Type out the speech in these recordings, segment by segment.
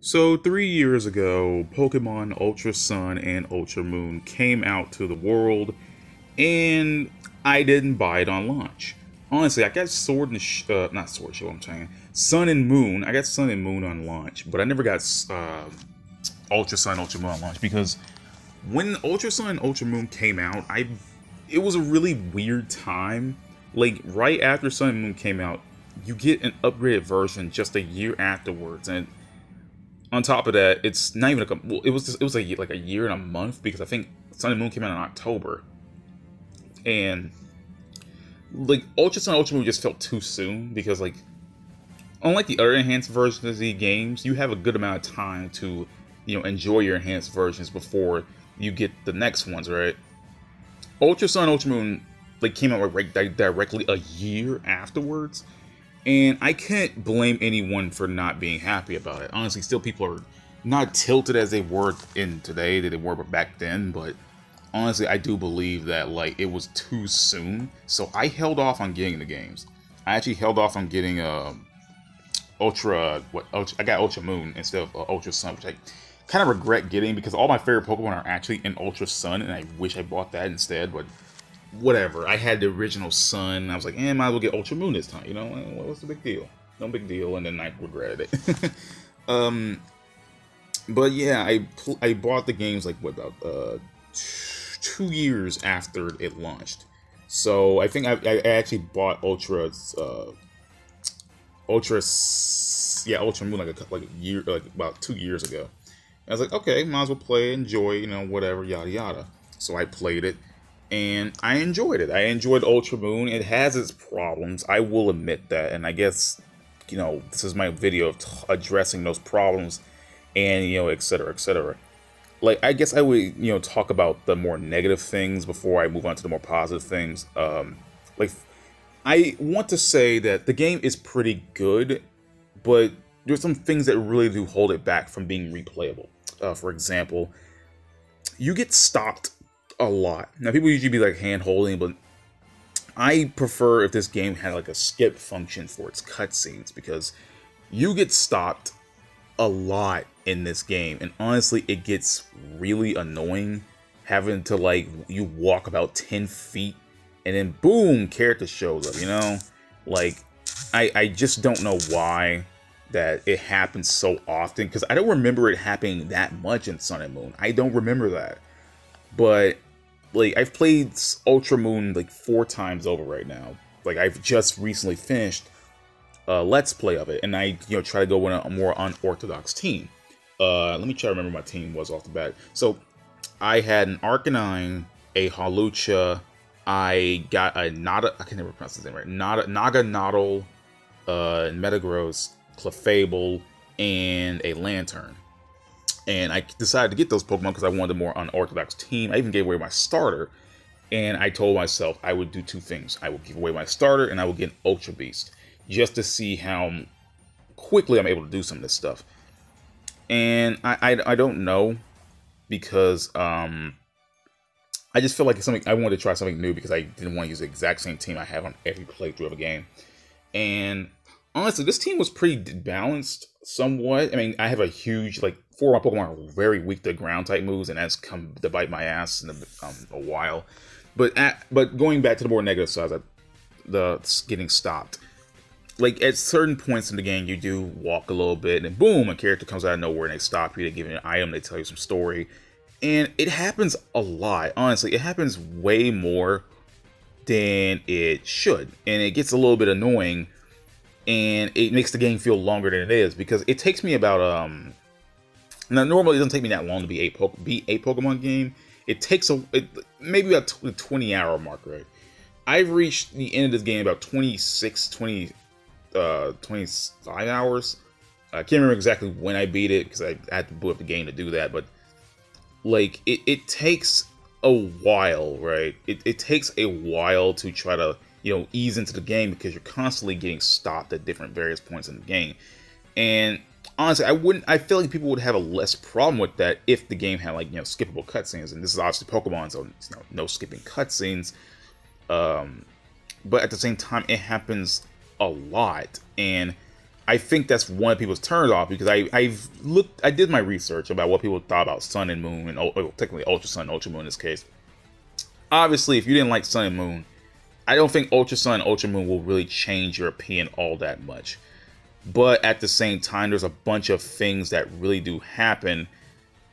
So 3 years ago, Pokemon Ultra Sun and Ultra Moon came out to the world, and I didn't buy it on launch. Honestly, I got not Sword Shield, I'm saying Sun and Moon. I got Sun and Moon on launch, but I never got Ultra Sun, Ultra Moon on launch because when Ultra Sun and Ultra Moon came out, it was a really weird time. Like right after Sun and Moon came out, you get an upgraded version just a year afterwards, and on top of that, it's not even well, like a year and a month because I think Sun and Moon came out in October, and like Ultra Sun, Ultra Moon just felt too soon because like unlike the other enhanced versions of the games, you have a good amount of time to enjoy your enhanced versions before you get the next ones, right? Ultra Sun, Ultra Moon like came out directly a year afterwards. And I can't blame anyone for not being happy about it. Honestly, still people are not tilted as they were in today that they were back then, but honestly, I do believe that like it was too soon. So I held off on getting the games. I actually held off on getting I got Ultra Moon instead of Ultra Sun, which I kind of regret getting because all my favorite Pokemon are actually in Ultra Sun, and I wish I bought that instead, but whatever. I had the original Sun. I was like, might as well get Ultra Moon this time. What's the big deal? No big deal. And then I regretted it. But yeah, I bought the games like what about 2 years after it launched. So I think I actually bought Ultra Moon like a year, like about 2 years ago. I was like, okay, might as well play, enjoy, whatever, yada yada. So I played it. And I enjoyed it. I enjoyed Ultra Moon. It has its problems. I will admit that. And I guess, this is my video of addressing those problems and, etc., etc. Like, I guess I would, talk about the more negative things before I move on to the more positive things. Like, I want to say that the game is pretty good, but there's some things that really do hold it back from being replayable. For example, you get stopped a lot. Now, people usually be like hand holding, but I prefer if this game had like a skip function for its cutscenes because you get stopped a lot in this game, and honestly, it gets really annoying having to like you walk about 10 feet and then boom, character shows up. Like I just don't know why that it happens so often because I don't remember it happening that much in Sun and Moon. I don't remember that. But like I've played Ultra Moon like 4 times over right now. Like I've just recently finished a Let's Play of it, and I try to go in a more unorthodox team. Let me try to remember my team was off the bat. So I had an Arcanine, a Hawlucha, I got a I can never pronounce his name right. Naganadel, Metagross, Clefable, and a Lantern. And I decided to get those Pokemon because I wanted a more unorthodox team. I even gave away my starter. And I told myself I would do 2 things. I would give away my starter and I would get an Ultra Beast. Just to see how quickly I'm able to do some of this stuff. And I don't know. Because I just feel like it's something I wanted to try something new because I didn't want to use the exact same team I have on every playthrough of a game. And honestly, this team was pretty balanced somewhat. I mean, I have a huge, like, 4 of my Pokemon are very weak to ground type moves, and that's come to bite my ass in a while. But going back to the more negative side, the getting stopped. Like, at certain points in the game, you do walk a little bit, and then boom, a character comes out of nowhere, and they stop you, they give you an item, they tell you some story. And it happens a lot, honestly. It happens way more than it should. And it gets a little bit annoying, and it makes the game feel longer than it is, because it takes me about, now normally it doesn't take me that long to be a Pokemon game. It takes maybe about the 20-hour mark, right? I've reached the end of this game about 25 hours. I can't remember exactly when I beat it, because I had to boot up the game to do that, but like, it takes a while, right? It takes a while to try to, ease into the game because you're constantly getting stopped at different various points in the game. And honestly, I feel like people would have a less problem with that if the game had like, skippable cutscenes. And this is obviously Pokemon, so no skipping cutscenes. But at the same time, it happens a lot. And I think that's one of people's turns off, because I did my research about what people thought about Sun and Moon, and technically UltraSun and UltraMoon in this case. Obviously, if you didn't like Sun and Moon, I don't think UltraSun and UltraMoon will really change your opinion all that much. But at the same time, there's a bunch of things that really do happen,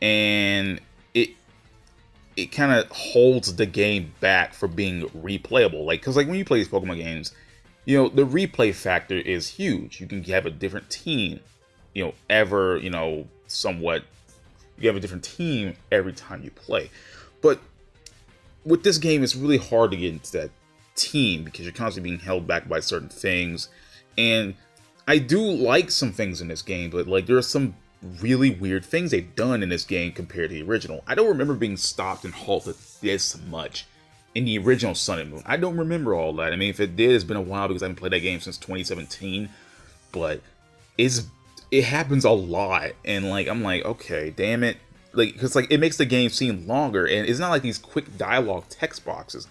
and it kind of holds the game back for being replayable. Like, because like when you play these Pokemon games, you know, the replay factor is huge. You can have a different team, you know, somewhat. You have a different team every time you play. But with this game, it's really hard to get into that team because you're constantly being held back by certain things. And I do like some things in this game, but like there are some really weird things they've done in this game compared to the original. I don't remember being stopped and halted this much in the original Sun and Moon. I don't remember all that. I mean, if it did, it's been a while because I haven't played that game since 2017. But it happens a lot, and like I'm like, okay, damn it, like because like it makes the game seem longer, and it's not like these quick dialogue text boxes.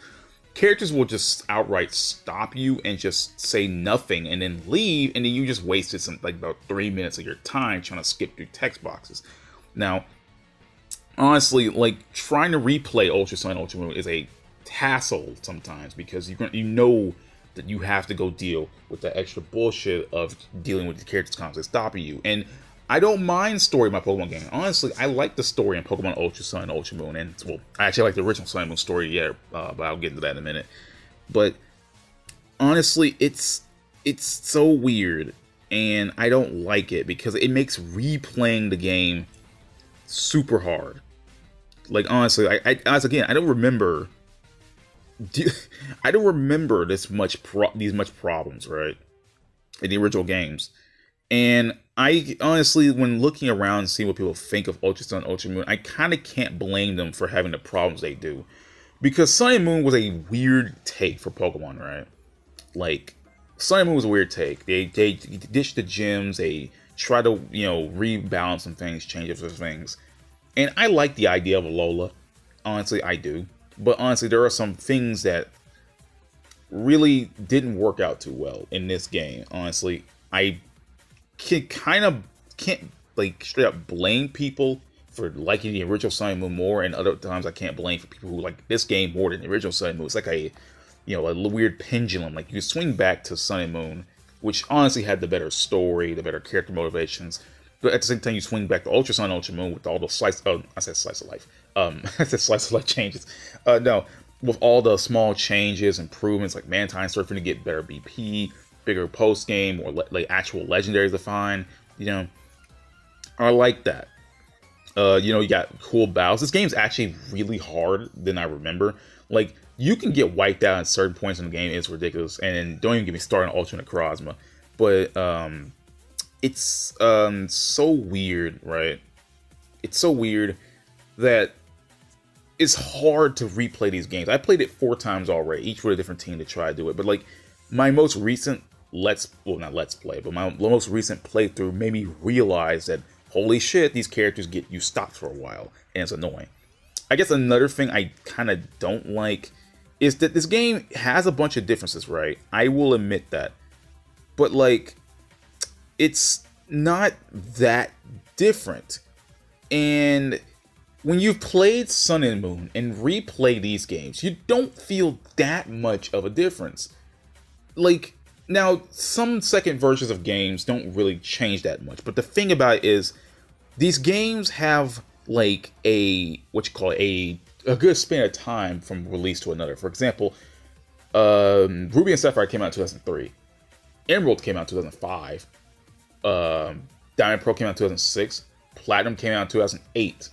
Characters will just outright stop you and just say nothing and then leave, and then you just wasted about 3 minutes of your time trying to skip through text boxes. Now, honestly, like trying to replay UltraSun and UltraMoon is a hassle sometimes because you know that you have to go deal with the extra bullshit of dealing with the characters constantly stopping you. And I don't mind story in my Pokemon game. Honestly, I like the story in Pokemon UltraSun and UltraMoon, and well, I actually like the original Sun and Moon story, but I'll get into that in a minute. But honestly, it's so weird, and I don't like it because it makes replaying the game super hard. Like honestly, I don't remember. I don't remember these much problems, right, in the original games. And I honestly, when looking around and seeing what people think of UltraSun and UltraMoon, I kind of can't blame them for having the problems they do. Because Sun and Moon was a weird take for Pokemon, right? Like, Sun and Moon was a weird take. They ditched the gyms, they try to, rebalance some things, change up some things. And I like the idea of Alola. Honestly, I do. But honestly, there are some things that really didn't work out too well in this game. Honestly, I can't like straight up blame people for liking the original Sun and Moon more, and other times I can't blame for people who like this game more than the original Sun and Moon. It's like a weird pendulum. Like you can swing back to Sun and Moon, which honestly had the better story, the better character motivations, but at the same time you swing back to UltraSun and UltraMoon with all the slice of life. I said slice of life changes. No, with all the small changes, improvements like Mantine surfing to get better BP, bigger post game, or like actual legendaries to find. I like that. You got cool battles. This game's actually really hard than I remember. Like you can get wiped out at certain points in the game. It's ridiculous. And don't even get me started on Ultra Necrozma. But it's so weird, right? It's so weird that it's hard to replay these games. I played it 4 times already, each with a different team to try to do it. But like my most recent not let's play, but my most recent playthrough made me realize that holy shit, these characters get you stopped for a while, and it's annoying. I guess another thing I kind of don't like is that this game has a bunch of differences, right? I will admit that. But like, it's not that different. And when you've played Sun and Moon and replay these games, you don't feel that much of a difference. Like, now, some second versions of games don't really change that much, but the thing about it is, these games have, like, a good span of time from release to another. For example, Ruby and Sapphire came out in 2003. Emerald came out in 2005. Diamond Pearl came out in 2006. Platinum came out in 2008.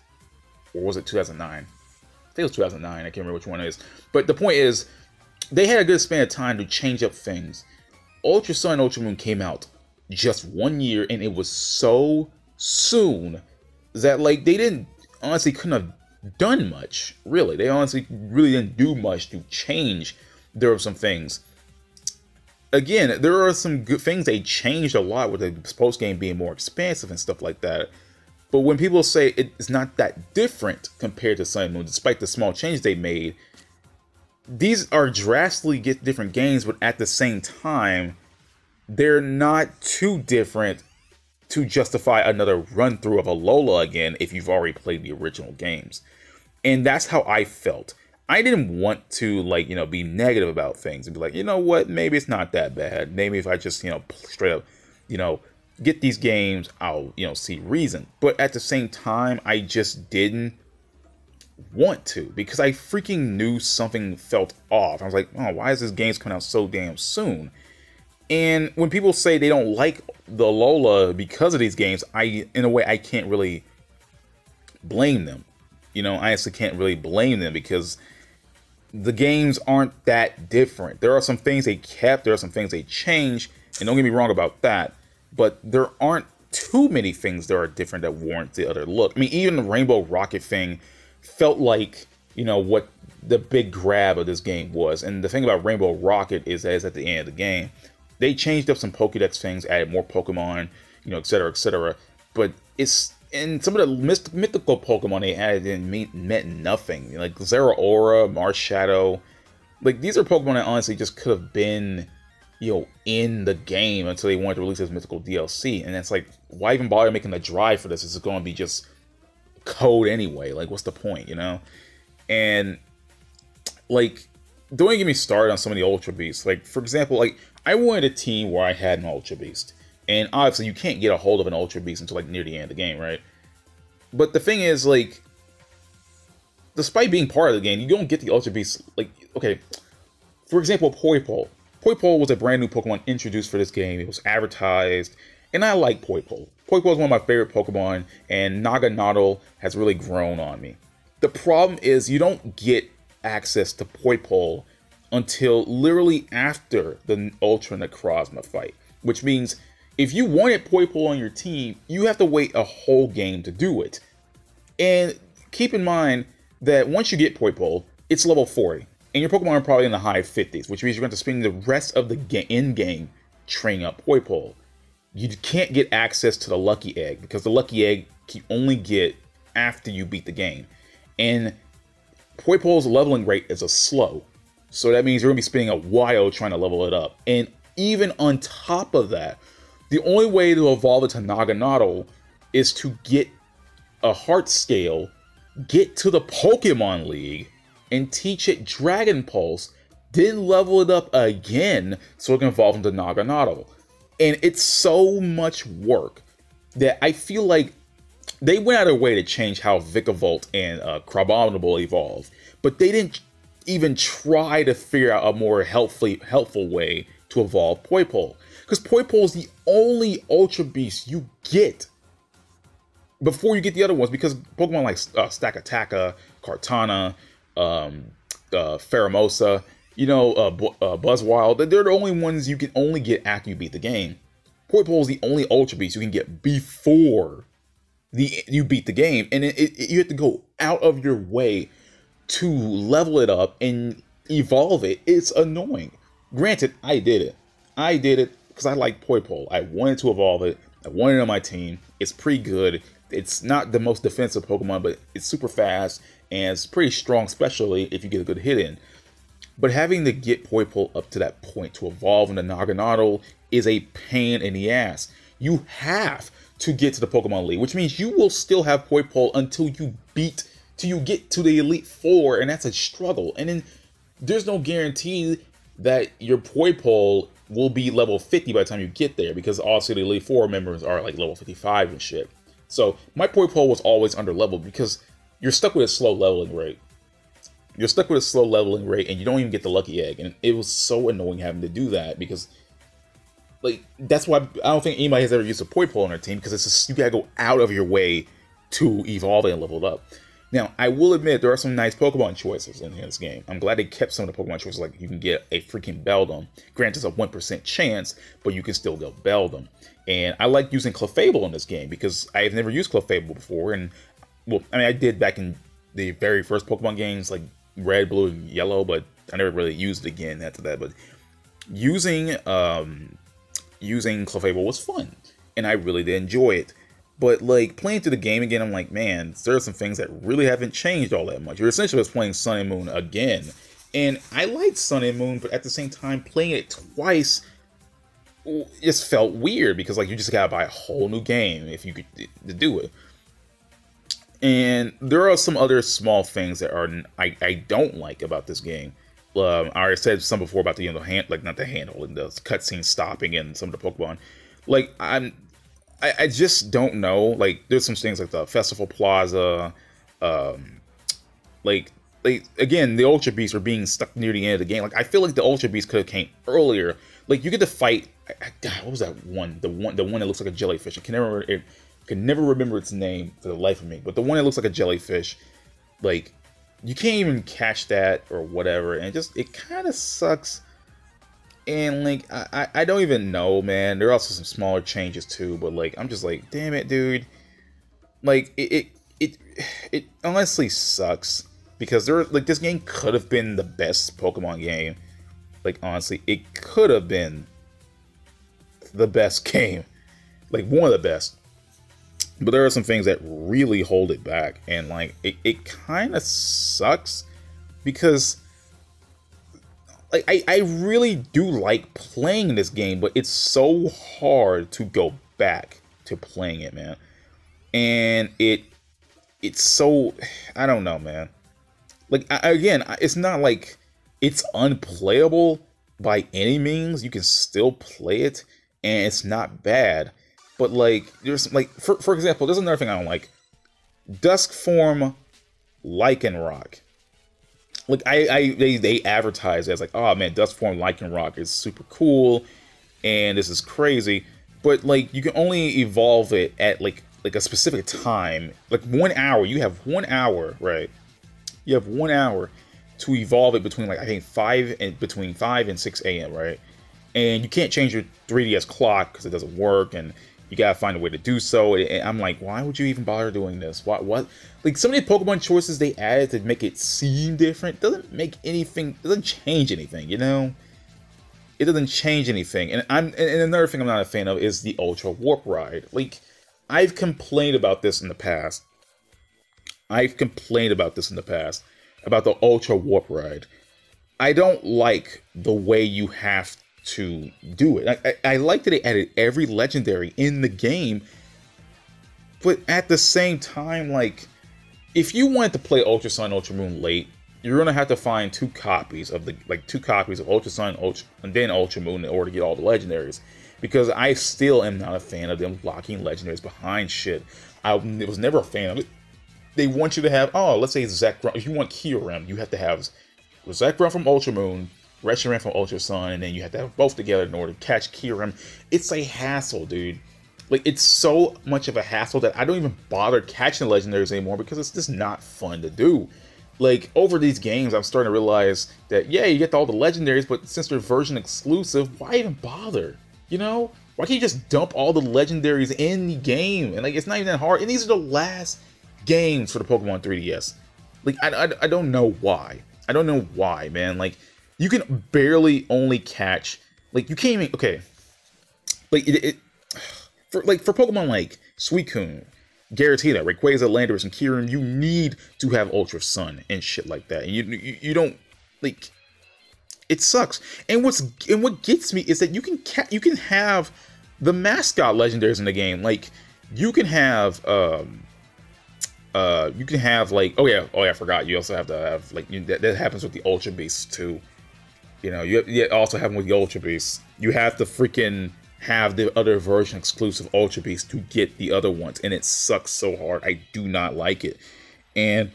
Or was it 2009? I think it was 2009. I can't remember which one it is. But the point is, they had a good span of time to change up things. UltraSun and UltraMoon came out just 1 year, and it was so soon that like they couldn't have done much, really. They honestly really didn't do much to change. There were some things. Again, there are some good things they changed a lot with the post game being more expansive and stuff like that. But when people say it's not that different compared to Sun and Moon, despite the small changes they made, these are drastically different games, but at the same time, they're not too different to justify another run through of Alola again if you've already played the original games. And that's how I felt. I didn't want to, like, be negative about things and be like, you know what, maybe it's not that bad. Maybe if I just, straight up, get these games, I'll, see reason. But at the same time, I just didn't want to, because I freaking knew something felt off. I was like, oh, why is this game's coming out so damn soon? And when people say they don't like the Lola because of these games, in a way, I can't really blame them. I honestly can't really blame them, because the games aren't that different. There are some things they kept, there are some things they changed, and don't get me wrong about that, but there aren't too many things that are different that warrant the other look. I mean, even the Rainbow Rocket thing felt like, what the big grab of this game was. And the thing about Rainbow Rocket is that it's at the end of the game. They changed up some Pokédex things, added more Pokemon, etc., etc. But and some of the mythical Pokemon they added in meant nothing. Like Zeraora, Marshadow. Like, these are Pokemon that honestly just could have been, in the game until they wanted to release this mythical DLC. And it's like, why even bother making the drive for this? It's going to be just code anyway. Like, what's the point, And, like, don't even get me started on some of the Ultra Beasts. Like, for example, like, I wanted a team where I had an Ultra Beast. And obviously, you can't get a hold of an Ultra Beast until, like, near the end of the game, right? But the thing is, like, despite being part of the game, you don't get the Ultra Beast. Like, okay, for example, Poipole. Poipole was a brand new Pokemon introduced for this game. It was advertised, and I like Poipole. Poipole is one of my favorite Pokemon, and Naganadel has really grown on me. The problem is you don't get access to Poipole until literally after the Ultra Necrozma fight, which means if you wanted Poipole on your team, you have to wait a whole game to do it. And keep in mind that once you get Poipole, it's level 40, and your Pokemon are probably in the high 50s, which means you're going to spend the rest of the in-game training up Poipole. You can't get access to the Lucky Egg, because the Lucky Egg you only get after you beat the game. And Poipole's leveling rate is a slow, so that means you're going to be spending a while trying to level it up. And even on top of that, the only way to evolve it to Naganadel is to get a heart scale, get to the Pokemon League, and teach it Dragon Pulse, then level it up again so it can evolve into Naganadel. And it's so much work that I feel like they went out of their way to change how Vikavolt and Crabominable evolve, but they didn't even try to figure out a more helpful way to evolve Poipole. Because Poipole is the only Ultra Beast you get before you get the other ones, because Pokemon like Stakataka, Kartana, Pheromosa, Buzzwild, they're the only ones you can only get after you beat the game. Poipole is the only Ultra Beast you can get before you beat the game, and you have to go out of your way to level it up and evolve it. It's annoying. Granted, I did it because I like Poipole. I wanted to evolve it. I wanted it on my team. It's pretty good. It's not the most defensive Pokemon, but it's super fast, and it's pretty strong, especially if you get a good hit in. But having to get Poipole up to that point to evolve into Naganadel is a pain in the ass. You have to get to the Pokemon League, which means you will still have Poipole until you get to the Elite Four, and that's a struggle. And then there's no guarantee that your Poipole will be level 50 by the time you get there, because obviously the Elite Four members are like level 55 and shit. So my Poipole was always under leveled because you're stuck with a slow leveling rate. And you don't even get the Lucky Egg, and it was so annoying having to do that, because like that's why I don't think anybody has ever used a Poipole on their team, because it's just, you gotta go out of your way to evolve it and level it up. Now, I will admit there are some nice Pokemon choices in this game. I'm glad they kept some of the Pokemon choices, like you can get a freaking Beldum. Granted, it's a 1% chance, but you can still go Beldum. And I like using Clefable in this game because I have never used Clefable before. And, well, I mean, I did back in the very first Pokemon games, like Red, Blue, and Yellow, but I never really used it again after that. But using Clefable was fun, and I really did enjoy it. But, like, playing through the game again, I'm like, man, there are some things that really haven't changed all that much. You're essentially just playing Sun and Moon again. And I liked Sun and Moon, but at the same time, playing it twice just felt weird because like you just gotta buy a whole new game if you could to do it. And there are some other small things that are I don't like about this game. I already said some before about the not the handle and the cutscene stopping and some of the Pokemon. Like I just don't know. Like there's some things like the Festival Plaza, like again the Ultra Beasts are being stuck near the end of the game. Like I feel like the Ultra Beasts could have came earlier. Like you get to fight. God, what was that one? The one that looks like a jellyfish. I can never remember its name for the life of me. But the one that looks like a jellyfish, like you can't even catch that or whatever, and it kind of sucks. And like I don't even know, man. There are also some smaller changes too, but like I'm just like, damn it, dude. Like it honestly sucks because this game could have been the best Pokemon game. Like honestly, it could have been the best game, like one of the best. But there are some things that really hold it back, and like it kind of sucks because like I really do like playing this game, but it's so hard to go back to playing it, man. And it's so, I don't know, man. Like again, it's not like it's unplayable by any means. You can still play it, and it's not bad. But like, there's like, for example, there's another thing I don't like. Dusk form Lycanroc. Like they advertise as like, oh man, Dusk form Lycanroc is super cool, and this is crazy. But like, you can only evolve it at like a specific time, like 1 hour. You have 1 hour, right? You have 1 hour to evolve it between like I think 5 and 6 a.m. right? And you can't change your 3DS clock because it doesn't work, and you gotta find a way to do so. And I'm like, why would you even bother doing this? What? Like some of the Pokemon choices they added to make it seem different doesn't make anything. Doesn't change anything, you know? It doesn't change anything. And another thing I'm not a fan of is the Ultra Warp Ride. Like I've complained about this in the past. About the Ultra Warp Ride. I don't like the way you have to do it. I like that they added every legendary in the game, but at the same time, like, if you wanted to play UltraSun, UltraMoon late, you're gonna have to find two copies of UltraSun, and then UltraMoon in order to get all the legendaries. Because I still am not a fan of them locking legendaries behind shit. I was never a fan of it. They want you to have, let's say Zekrom. If you want Kyurem, you have to have Zekrom from UltraMoon, Reshiram from UltraSun, and then you have to have both together in order to catch Kyurem. It's a hassle, dude. Like, it's so much of a hassle that I don't even bother catching legendaries anymore because it's just not fun to do. Like, over these games, I'm starting to realize that, yeah, you get all the legendaries, but since they're version exclusive, why even bother? You know? Why can't you just dump all the legendaries in the game? And, like, it's not even that hard. And these are the last games for the Pokemon 3DS. Like, I don't know why. I don't know why, man. Like, you can barely only catch, like, you can't even, okay, like, for Pokemon like Suicune, Giratina, Rayquaza, Landorus, and Kyurem, you need to have UltraSun and shit like that. And you don't, like, it sucks. And what gets me is that you can have the mascot legendaries in the game. Like, you can have like, oh yeah, I forgot. You also have to have, like, that happens with the Ultra Beasts too. You know, you also have them with the Ultra Beasts. You have to freaking have the other version exclusive Ultra Beasts to get the other ones, and it sucks so hard. I do not like it, and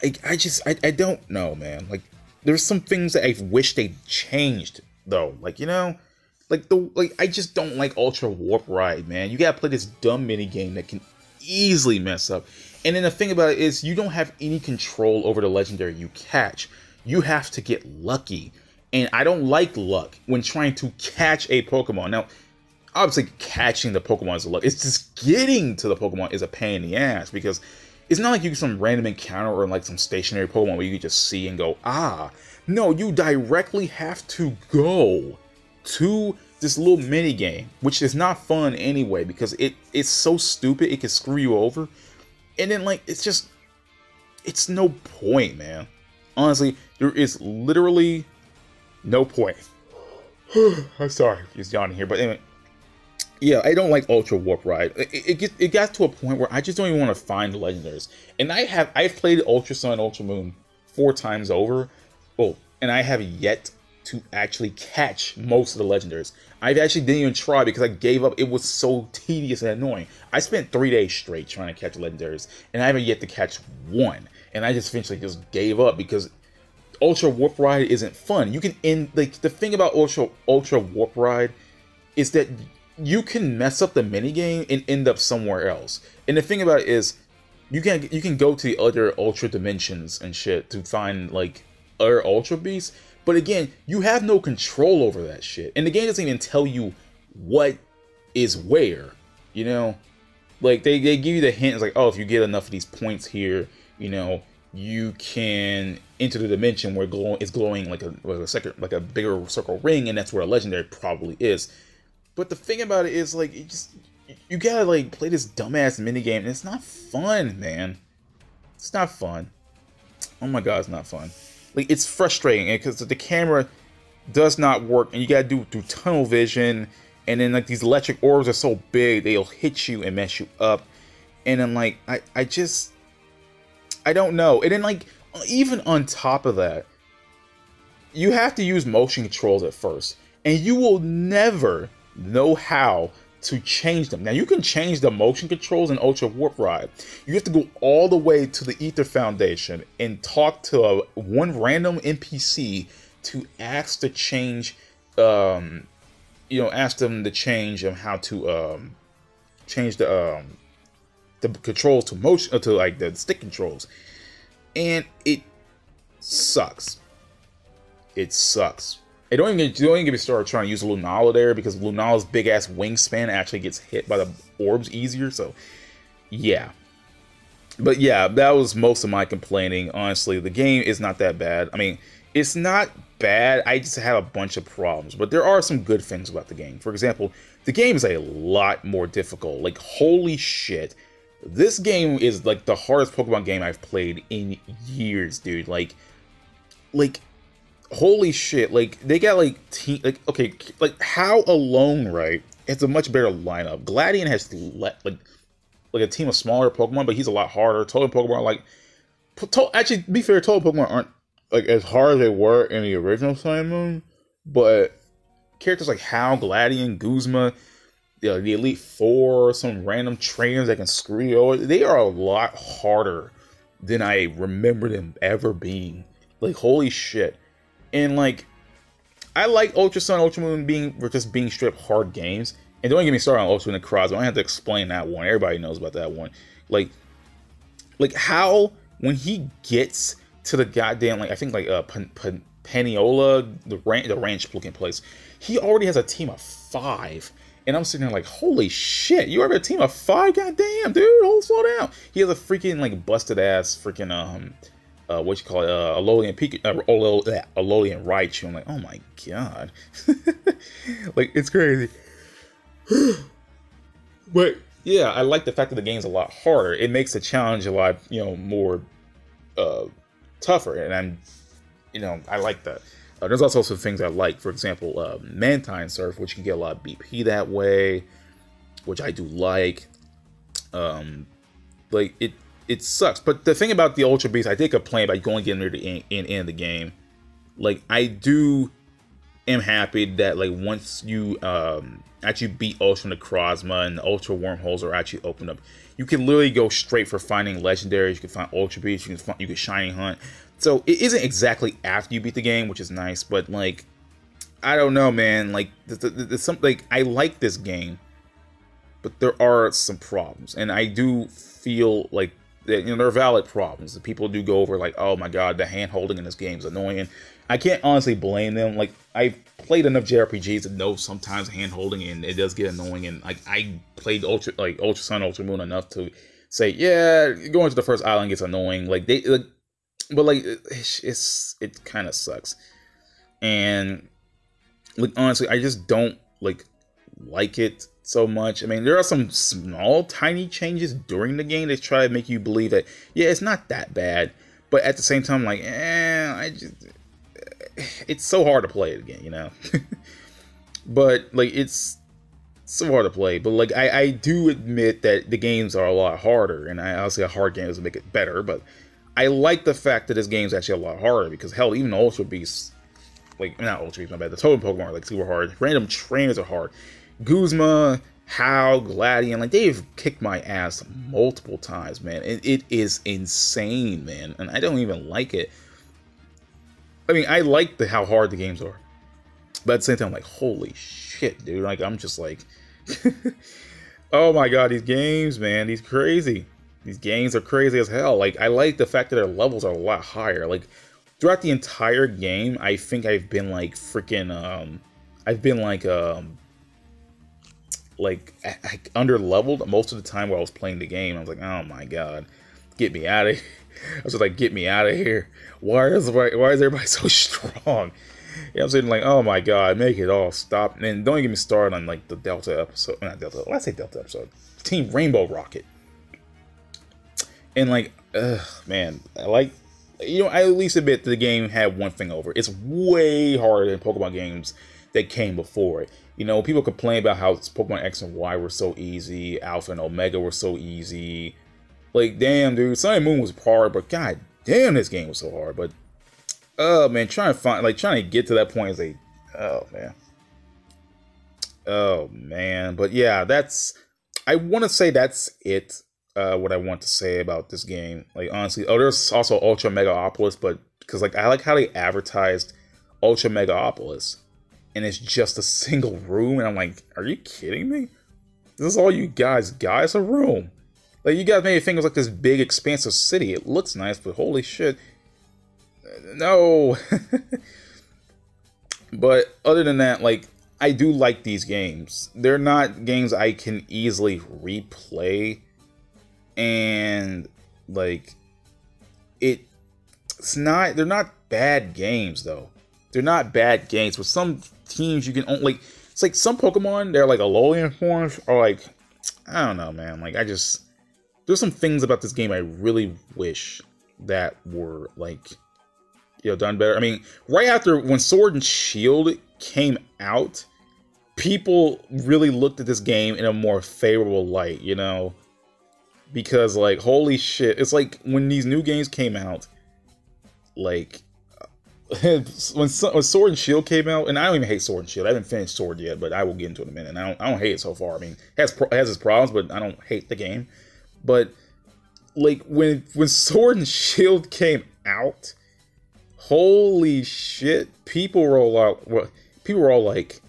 I don't know, man. Like, there's some things that I wish they changed, though. Like, you know, like I just don't like Ultra Warp Ride, man. You gotta play this dumb mini game that can easily mess up. And then the thing about it is, you don't have any control over the legendary you catch. You have to get lucky. And I don't like luck when trying to catch a Pokemon. Now, obviously, catching the Pokemon is a luck. It's just getting to the Pokemon is a pain in the ass, because it's not like you get some random encounter or like some stationary Pokemon where you can just see and go, ah. No, you directly have to go to this little mini game, which is not fun anyway, because it's so stupid it can screw you over. And then, like, it's no point, man. Honestly, there is literally no point. I'm sorry, he's yawning here, but anyway. Yeah, I don't like Ultra Warp Ride. It got to a point where I just don't even want to find the legendaries. And I've played UltraSun, UltraMoon 4 times over. Oh, and I have yet to actually catch most of the legendaries. I actually didn't even try because I gave up. It was so tedious and annoying. I spent 3 days straight trying to catch legendaries, and I haven't yet to catch one. And I just eventually just gave up because Ultra Warp Ride isn't fun. You can end, like, the thing about Ultra Warp Ride is that you can mess up the minigame and end up somewhere else. And the thing about it is, you can go to the other Ultra dimensions and shit to find, like, other Ultra Beasts. But again, you have no control over that shit. And the game doesn't even tell you what is where, you know? Like, they give you the hint, it's like, oh, if you get enough of these points here, you know, you can enter the dimension where it's glowing like a bigger circle ring, and that's where a legendary probably is. But the thing about it is, like, you gotta, like, play this dumbass minigame, and it's not fun, man. It's not fun. Oh my god, it's not fun. Like, it's frustrating, because the camera does not work, and you gotta do it through tunnel vision, and then, like, these electric orbs are so big, they'll hit you and mess you up. And then, like, I don't know. And then, like, even on top of that, you have to use motion controls at first, and you will never know how to change them. Now, you can change the motion controls in Ultra Warp Ride. You have to go all the way to the Ether Foundation and talk to one random NPC to ask to change, you know, ask them to change how to change the controls to motion, to, like, the stick controls, and it sucks. It sucks. Hey, don't even get me started trying to use Lunala there, because Lunala's big ass wingspan actually gets hit by the orbs easier. So, yeah. But yeah, that was most of my complaining. Honestly, the game is not that bad. I mean, it's not bad. I just have a bunch of problems. But there are some good things about the game. For example, the game is a lot more difficult. Like, holy shit. This game is, like, the hardest Pokemon game I've played in years, dude. Like, holy shit, like, they got, like, okay, like, How alone, right, it's a much better lineup. Gladian has, like a team of smaller Pokemon, but he's a lot harder. Totem Pokemon, like, actually, to be fair, Totem Pokemon aren't, like, as hard as they were in the original Sun Moon, but characters like Hal, Gladian, Guzma, you know, the Elite Four, some random trainers that can screw you over, they are a lot harder than I remember them ever being. Like, holy shit. And, like, I like UltraSun, UltraMoon being straight up hard games. And don't get me started on UltraMoon and Cross. I don't have to explain that one. Everybody knows about that one. Like how when he gets to the goddamn, like, I think, like, Paniola, the ranch looking place, he already has a team of 5. And I'm sitting there like, holy shit, you have a team of 5? Goddamn, dude, hold, slow down. He has a freaking, like, busted ass freaking what you call it, Alolan Raichu. I'm like, oh my god. Like, it's crazy. But yeah, I like the fact that the game's a lot harder. It makes the challenge a lot, you know, more tougher, and I like that. There's also some things I like. For example, Mantine Surf, which can get a lot of BP that way, which I do like. Like, it sucks. But the thing about the Ultra Beast, I did complain about going getting near the end of the game. Like, I am happy that, like, once you actually beat Ultra Necrozma and the Ultra Wormholes are actually opened up, you can literally go straight for finding legendaries. You can find Ultra Beasts. You can shiny hunt. So it isn't exactly after you beat the game, which is nice. But, like, I don't know, man. Like, there's something, like, I like this game, but there are some problems, and I do feel like that, there are valid problems. The people do go over, like, oh my god, the hand holding in this game is annoying. I can't honestly blame them. Like, I've played enough JRPGs to know sometimes hand holding and it does get annoying. And, like, I played UltraSun, UltraMoon enough to say, yeah, going to the first island gets annoying. Like, but, like, it kind of sucks. And, like, honestly, I just don't like it so much. I mean, there are some small, tiny changes during the game that try to make you believe that, yeah, it's not that bad. But at the same time, like, it's so hard to play it again, but like it's so hard to play. But like I do admit that the games are a lot harder, and I obviously a hard game doesn't make it better, but I like the fact that this game's actually a lot harder, because hell, even the Ultra Beasts, like not Ultra Beasts, my bad, the Totem Pokemon are like super hard. Random trainers are hard. Guzma, How, Gladian, like they've kicked my ass multiple times, man. It is insane, man, and I don't even like it. I mean, I like how hard the games are, but at the same time, I'm like, holy shit, dude. Like, I'm just like, oh my god, these games, man, these crazy. These games are crazy as hell. Like, I like the fact that their levels are a lot higher. Like, throughout the entire game, I think I've been like freaking, I've been like under leveled most of the time while I was playing the game. I was like, oh my god, get me out of here. I was just like, get me out of here. Why is everybody so strong? Yeah, I'm sitting like, oh my god, make it all stop. And don't even get me started on like the Delta episode, not Delta, well, I say Delta episode, Team Rainbow Rocket. And like, man, I like, you know, I at least admit the game had one thing over. It's way harder than Pokemon games that came before it. You know, people complain about how Pokemon X and Y were so easy, Alpha and Omega were so easy. Like, damn, dude, Sun and Moon was hard, but god damn, this game was so hard. But, oh man, trying to get to that point is like, oh man. But yeah, I want to say that's it. What I want to say about this game, like honestly, there's also Ultra Megaopolis, but because like I like how they advertised Ultra Megaopolis, and it's just a single room, and I'm like, are you kidding me? This is all you guys got? It's a room. Like, you guys made it think it was like this big expansive city. It looks nice, but holy shit, no. But other than that, like, I do like these games. They're not games I can easily replay. And like they're not bad games though. They're not bad games. With some teams you can only, like, it's like some Pokemon, they're like Alolan forms, or like, I don't know, man. Like, there's some things about this game I really wish that were like, you know, done better. I mean, right after when Sword and Shield came out, people really looked at this game in a more favorable light, you know. Because, like, holy shit, it's like when these new games came out, like, when Sword and Shield came out, and I don't even hate Sword and Shield. I haven't finished Sword yet, but I will get into it in a minute. And I don't hate it so far. I mean, it has its problems, but I don't hate the game. But, like, when Sword and Shield came out, holy shit, people were all like,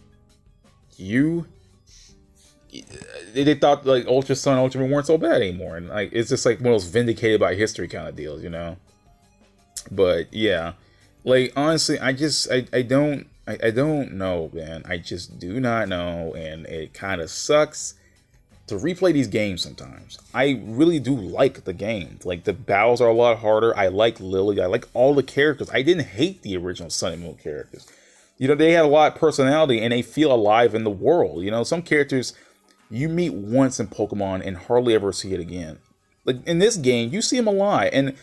they thought like UltraSun, UltraMoon weren't so bad anymore, and like it's just like one of those vindicated by history kind of deals, you know. But yeah, like honestly, I don't know, man. I just do not know, and it kind of sucks to replay these games sometimes. I really do like the game. Like, the battles are a lot harder. I like Lily. I like all the characters. I didn't hate the original Sun and Moon characters. You know, they had a lot of personality and they feel alive in the world. You know, some characters you meet once in Pokemon and hardly ever see it again. Like, in this game, you see them alive, and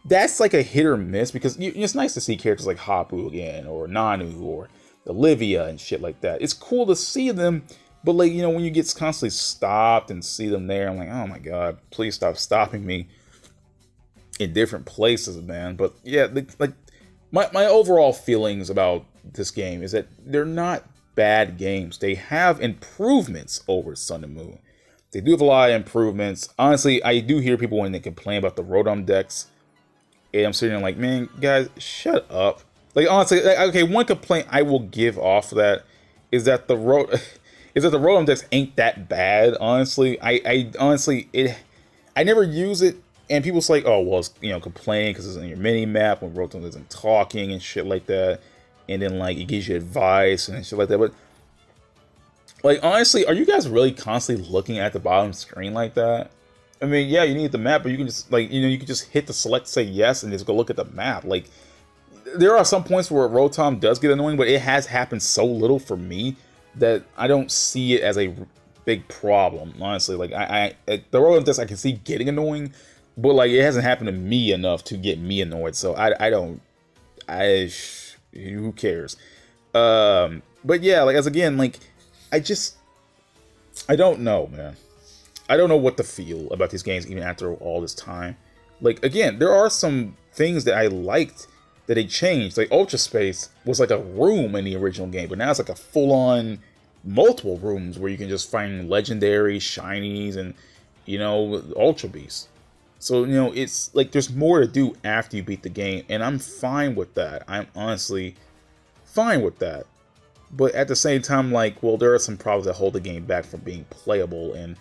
that's like a hit or miss, because it's nice to see characters like Hapu again, or Nanu, or Olivia, and shit like that. It's cool to see them, but like, you know, when you get constantly stopped and see them there, I'm like, oh my god, please stop stopping me in different places, man. But yeah, like, my overall feelings about this game is that they're not bad games. They have improvements over Sun and Moon. They do have a lot of improvements. Honestly, I do hear people when they complain about the Rotom decks, and I'm sitting there like, man, guys, shut up. Like, honestly, okay, one complaint I will give off of that is that the Rotom decks ain't that bad. Honestly, I honestly, I never use it, and people say, oh, well, it's, you know, complaining because it's in your mini map when Rotom isn't talking and shit like that. And then, like, it gives you advice and shit like that. But, like, honestly, are you guys really constantly looking at the bottom screen like that? I mean, yeah, you need the map, but you can just, like, you know, you can just hit the select, say yes, and just go look at the map. Like, there are some points where Rotom does get annoying, but it has happened so little for me that I don't see it as a big problem, honestly. Like, the Rotom decks I can see getting annoying, but, like, it hasn't happened to me enough to get me annoyed, so who cares? But yeah, like, as again, like, I don't know, man. I don't know what to feel about these games even after all this time. Like, again, there are some things that I liked that they changed. Like, Ultra Space was like a room in the original game, but now it's like a full-on multiple rooms where you can just find legendary, shinies, and, you know, Ultra Beasts. So, you know, it's like there's more to do after you beat the game, and I'm fine with that. I'm honestly fine with that. But at the same time, like, well, there are some problems that hold the game back from being playable, and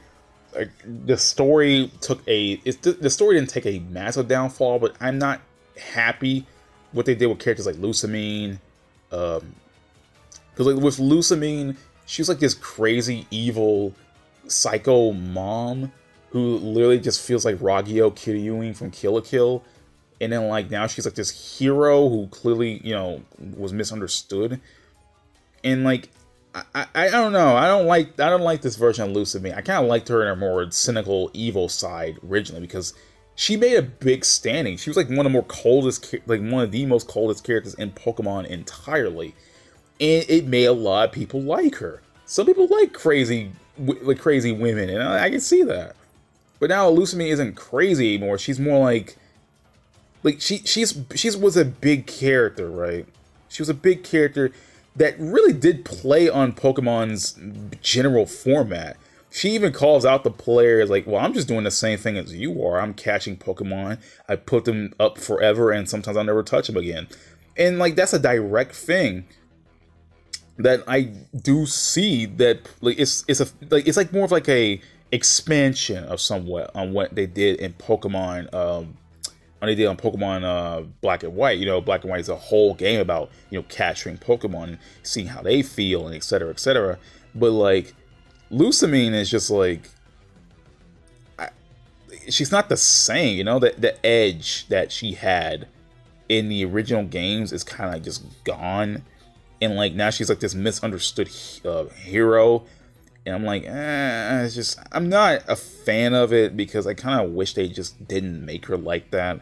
like, the story took the story didn't take a massive downfall, but I'm not happy what they did with characters like Lusamine. Because like with Lusamine, she was like this crazy, evil, psycho mom who literally just feels like Ragyo Kiryuin from Kill la Kill. And then like now she's like this hero who clearly, you know, was misunderstood. And like I don't know. I don't like this version of Lusamine. I kind of liked her in her more cynical, evil side originally because she made a big standing. She was like one of the more coldest, like one of the most coldest characters in Pokemon entirely, and it made a lot of people like her. Some people like crazy women, and I can see that. But now Lusamine isn't crazy anymore. She's more like she was a big character, right? She was a big character that really did play on Pokemon's general format. She even calls out the players like, well, I'm just doing the same thing as you are. I'm catching Pokemon. I put them up forever, and sometimes I'll never touch them again. And like that's a direct thing that I do see that like it's like more of like a expansion of somewhat on what they did in Pokemon Black and White. You know, Black and White is a whole game about, you know, capturing Pokemon and seeing how they feel and etc. etc. But like Lusamine is just like she's not the same, you know. The edge that she had in the original games is kind of like just gone, and like now she's like this misunderstood hero, and I'm like, it's just I'm not a fan of it because I kind of wish they just didn't make her like that.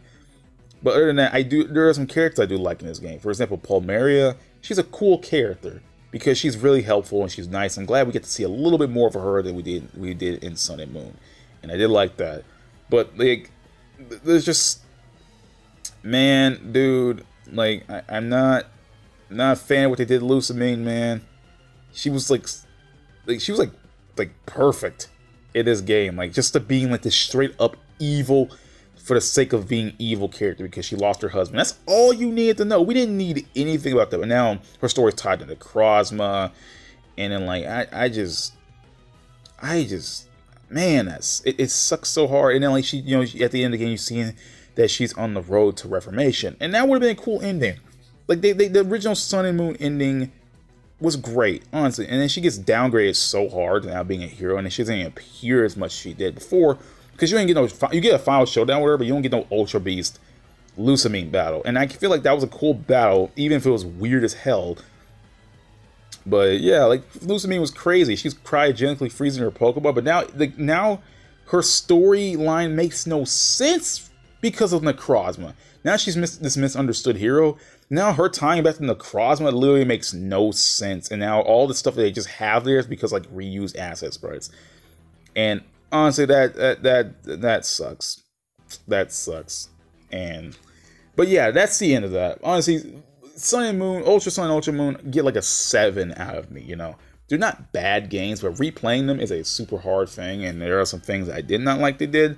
But other than that, there are some characters I do like in this game. For example, Palmeria, she's a cool character because she's really helpful and she's nice. I'm glad we get to see a little bit more of her than we did in Sun and Moon, and I did like that. But like, there's just, man, dude, like I'm not a fan of what they did to Lusamine, man. She was like perfect in this game, like just to being like this straight up evil for the sake of being evil character because she lost her husband. That's all you needed to know. We didn't need anything about that. But now her story's tied to the Necrozma, and then like I just man, it sucks so hard. And then like she, you know, at the end of the game, you see that she's on the road to reformation, and that would have been a cool ending. Like the original Sun and Moon ending was great, honestly. And then she gets downgraded so hard now being a hero, and then she doesn't even appear as much as she did before. Because you ain't get you get a final showdown, whatever, but you don't get no Ultra Beast Lusamine battle. And I feel like that was a cool battle, even if it was weird as hell. But yeah, like Lusamine was crazy. She's cryogenically freezing her Pokeball, but now her storyline makes no sense because of Necrozma. Now she's this misunderstood hero. Now her tying back to Necrozma literally makes no sense. And now all the stuff that they just have there is because like reused asset sprites. And honestly, that sucks. That sucks. But yeah, that's the end of that. Honestly, Sun and Moon, Ultra Sun, Ultra Moon get like a 7 out of me, you know. They're not bad games, but replaying them is a super hard thing, and there are some things I did not like they did.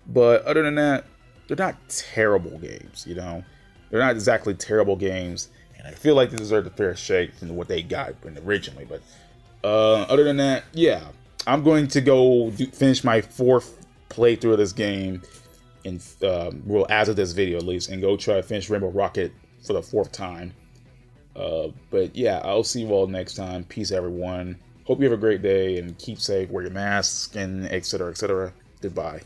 But other than that, they're not terrible games, you know. They're not exactly terrible games, and I feel like they deserve a fair shake from what they got originally. But other than that, yeah. I'm going to go finish my 4th playthrough of this game, and well, as of this video at least, and go try to finish Rainbow Rocket for the 4th time. But yeah, I'll see you all next time. Peace, everyone. Hope you have a great day, and keep safe, wear your mask, and etc. etc. Goodbye.